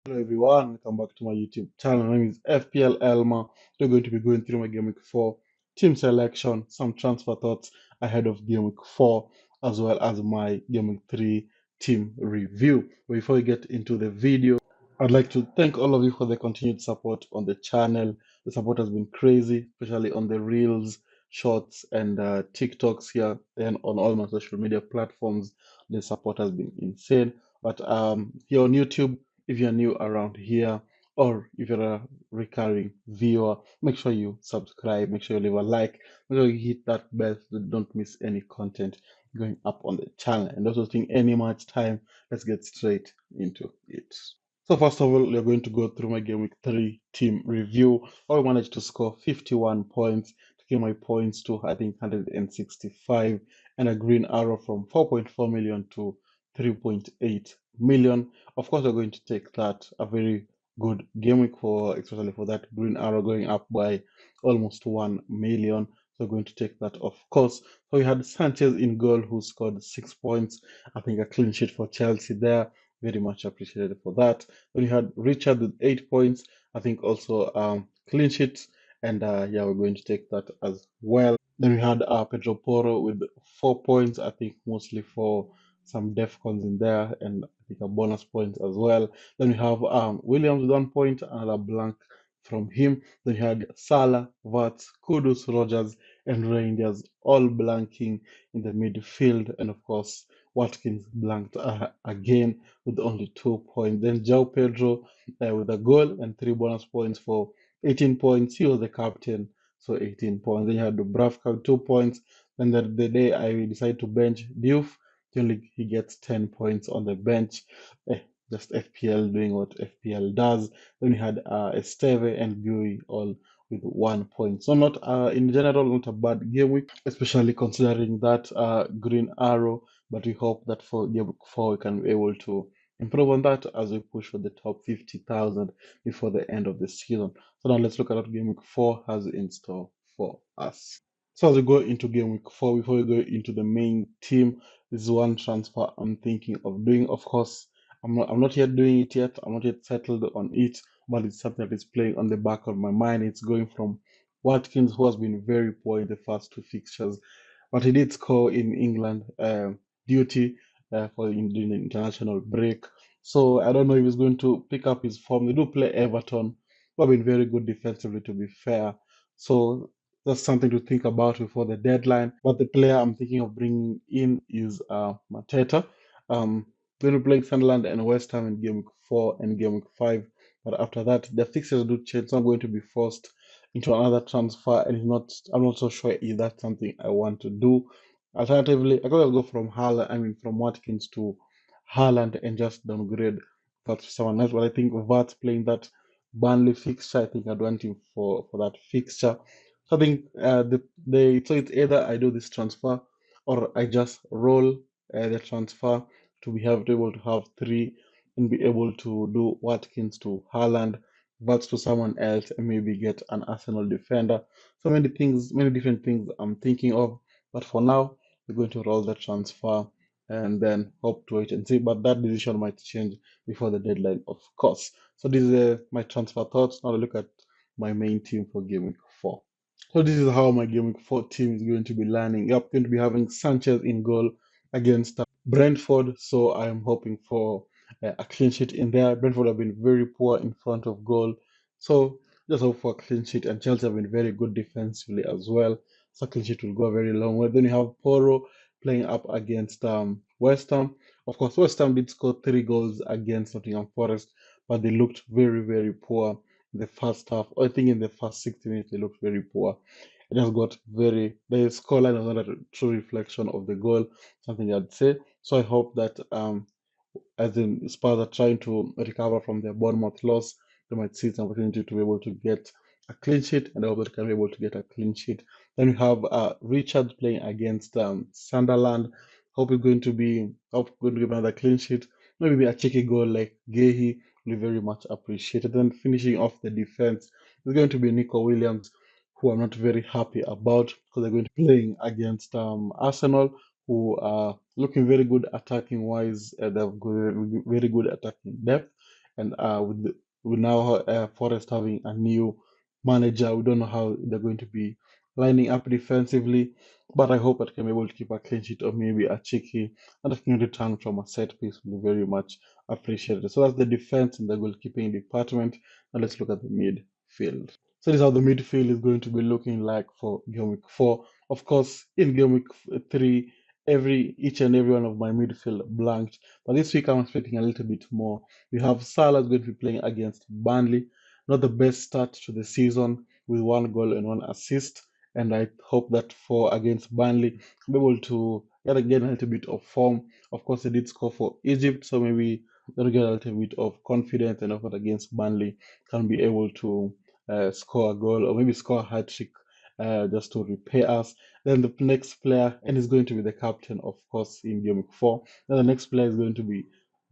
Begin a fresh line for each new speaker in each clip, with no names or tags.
Hello everyone, welcome back to my YouTube channel. My name is FPL Elmer. We're going to be going through my Game Week 4 team selection, some transfer thoughts ahead of Game Week 4, as well as my Game Week 3 team review. Before we get into the video, I'd like to thank all of you for the continued support on the channel. The support has been crazy, especially on the Reels, Shorts, and TikToks here and on all my social media platforms. The support has been insane. But here on YouTube, if you're new around here or if you're a recurring viewer, make sure you subscribe, make sure you leave a like, make sure you hit that bell so that you don't miss any content going up on the channel. And also, think any much time, let's get straight into it. So first of all, we're going to go through my Game Week 3 team review. I managed to score 51 points, taking my points to, I think, 165, and a green arrow from 4.4 million to 3.8 million. Of course, we're going to take that, a very good game week for, especially for that green arrow going up by almost 1 million. So we're going to take that, of course. So we had Sanchez in goal, who scored 6 points. I think a clean sheet for Chelsea there. Very much appreciated for that. Then you had Richard with 8 points. I think also clean sheets, and yeah, we're going to take that as well. Then we had Pedro Porro with 4 points. I think mostly for some defcons in there, and I think a bonus point as well. Then we have Williams with 1 point, another blank from him. Then you had Salah, Vats, Kudus, Rogers, and Rangers all blanking in the midfield, and of course Watkins blanked again with only 2 points. Then João Pedro with a goal and 3 bonus points for 18 points. He was the captain, so 18 points. Then you had Dubravka with 2 points. Then the day I decided to bench Diouf, he gets 10 points on the bench. Eh, just FPL doing what FPL does. Then we had Esteve and Bui all with 1 point. So not in general, not a bad game week, especially considering that green arrow. But we hope that for game week 4 we can be able to improve on that as we push for the top 50,000 before the end of the season. So now let's look at what Game Week 4 has in store for us. So as we go into Game Week 4, before we go into the main team, this is one transfer I'm thinking of doing. Of course, I'm not yet doing it yet. I'm not yet settled on it, but it's something that is playing on the back of my mind. It's going from Watkins, who has been very poor in the first two fixtures, but he did score in England duty for during the international break. So I don't know if he's going to pick up his form. They do play Everton, who have been very good defensively, to be fair. So that's something to think about before the deadline. But the player I'm thinking of bringing in is Mateta. Going to be playing Sunderland and West Ham in Game Week 4 and Game Week 5. But after that, the fixtures do change. So I'm going to be forced into another transfer, and I'm not so sure if that's something I want to do. Alternatively, I could go from from Watkins to Haaland and just downgrade that to someone else. But I think Vats playing that Burnley fixture, I think I'd want him for that fixture. So I think so it's either I do this transfer or I just roll the transfer to be able to have three and be able to do Watkins to Haaland, Vats to someone else, and maybe get an Arsenal defender. So many things, many different things I'm thinking of. But for now, we're going to roll the transfer and then hope to wait and see. But that decision might change before the deadline, of course. So this is my transfer thoughts. Now look at my main team for Game Week 4. So this is how my Game Week 4 team is going to be lining up. Going to be having Sanchez in goal against Brentford. So I'm hoping for a clean sheet in there. Brentford have been very poor in front of goal. So just hope for a clean sheet. And Chelsea have been very good defensively as well. So clean sheet will go a very long way. Then you have Poro playing up against West Ham. Of course, West Ham did score 3 goals against Nottingham Forest, but they looked very, very poor in the first half. I think in the first 60 minutes, they looked very poor. It just got the scoreline was not a true reflection of the goal, something I'd say. So I hope that as in Spurs are trying to recover from their Bournemouth loss, they might see some opportunity to be able to get a clean sheet, and I hope they can be able to get a clean sheet. Then we have Richard playing against Sunderland. Hope going to give another clean sheet. Maybe a cheeky goal like Gehi will be very much appreciated. Then finishing off the defense is going to be Nico Williams, who I'm not very happy about because they're going to be playing against Arsenal, who are looking very good attacking wise. They've got very good attacking depth. and with now Forest having a new manager, we don't know how they're going to be lining up defensively. But I hope that can be able to keep a clean sheet or maybe a cheeky and a clean return from a set piece will be very much appreciated. So that's the defense and the goalkeeping department. Now let's look at the midfield. So this is how the midfield is going to be looking like for game week 4. Of course, in game week 3, each and every one of my midfield blanked. But this week I'm expecting a little bit more. We have Salah going to be playing against Burnley. Not the best start to the season with 1 goal and 1 assist. And I hope that for against Burnley, I'm able to get again a little bit of form. Of course, they did score for Egypt, so maybe they'll get a little bit of confidence and effort against Burnley, can be able to score a goal or maybe score a hat trick just to repay us. Then the next player, and is going to be the captain, of course, in game week 4. Then the next player is going to be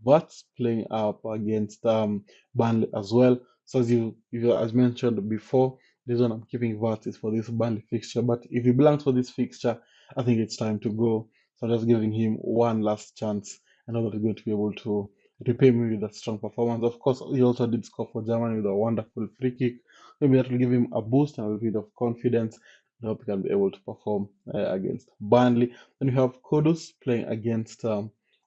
Vats playing up against Burnley as well. So as mentioned before, this one I'm keeping Vats is for this Burnley fixture. But if he belongs for this fixture, I think it's time to go. So I'm just giving him one last chance. I know that he's going to be able to repay me with a strong performance. Of course, he also did score for Germany with a wonderful free kick. Maybe that will give him a boost and a little bit of confidence. I hope he can be able to perform against Burnley. Then we have Kudus playing against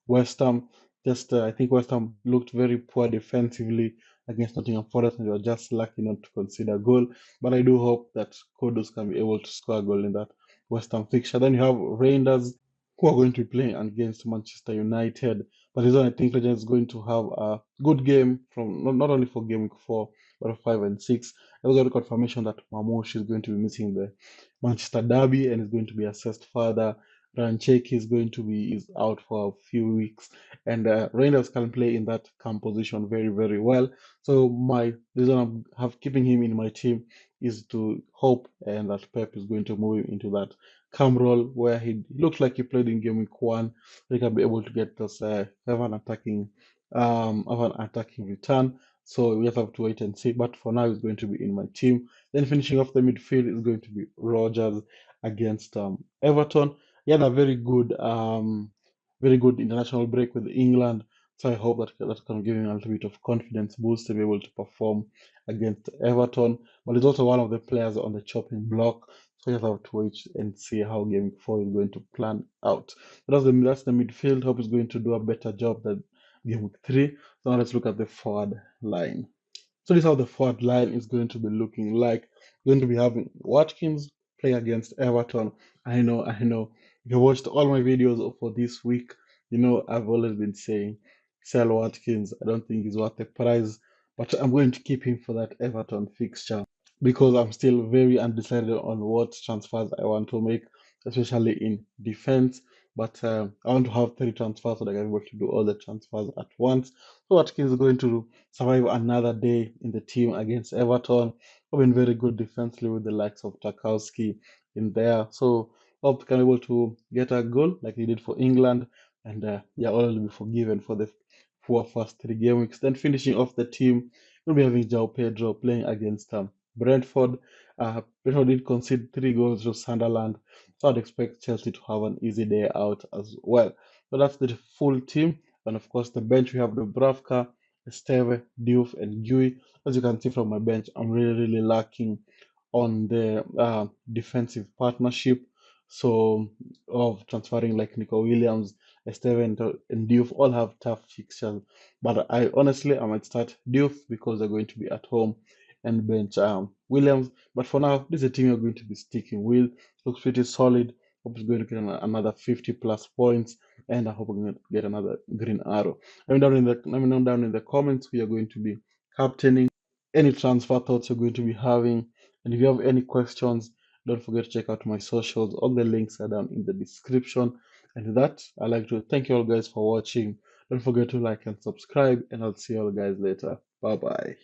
West Ham. Just I think West Ham looked very poor defensively against Nottingham Forest, and they were just lucky not to concede a goal. But I do hope that Kudus can be able to score a goal in that West Ham fixture. Then you have Rangers, who are going to be playing against Manchester United. But this one, I think Legends is going to have a good game from not only for game week 4, but 5 and 6. I got a confirmation that Mamush is going to be missing the Manchester Derby and is going to be assessed further. Rancheki is out for a few weeks, and Reinders can play in that camp position very well. So my reason I'm have keeping him in my team is to hope and that Pep is going to move him into that cam role where he looks like he played in game week 1. They can be able to get us have an attacking return. So we just have to wait and see. But for now, he's going to be in my team. Then finishing off the midfield is going to be Rogers against Everton. He had a very good international break with England. So I hope that can give him a little bit of confidence boost to be able to perform against Everton. But he's also one of the players on the chopping block. So you just have to wait and see how game 4 is going to plan out. But that's the midfield. Hope is going to do a better job than game week 3. So now let's look at the forward line. So this is how the forward line is going to be looking like. We're going to be having Watkins play against Everton. I know. If you watched all my videos for this week, you know I've always been saying sell Watkins. I don't think he's worth the price, but I'm going to keep him for that Everton fixture because I'm still very undecided on what transfers I want to make, especially in defense. But I want to have 3 transfers so that I can be able to do all the transfers at once. So Watkins is going to survive another day in the team against Everton. I've been very good defensively with the likes of Tarkowski in there. So hope can be able to get a goal like he did for England. And yeah, all will be forgiven for the first 3 game weeks. Then finishing off the team, we'll be having João Pedro playing against Brentford. Brentford did concede 3 goals to Sunderland, so I'd expect Chelsea to have an easy day out as well. So that's the full team, and of course the bench we have Dubravka, Esteve, Diouf, and Gui. As you can see from my bench, I'm really lacking on the defensive partnership. So of transferring like Nico Williams, Esteve, and Diouf all have tough fixtures. But I might start Diouf because they're going to be at home and bench Williams. But for now, this is a team you're going to be sticking with. Looks pretty solid. Hope it's going to get another 50 plus points, and I hope we're going to get another green arrow. Let me know down in the comments who you're going to be captaining, any transfer thoughts you're going to be having, and if you have any questions, don't forget to check out my socials. All the links are down in the description. And with that, I'd like to thank you all guys for watching. Don't forget to like and subscribe, and I'll see you all guys later. Bye bye.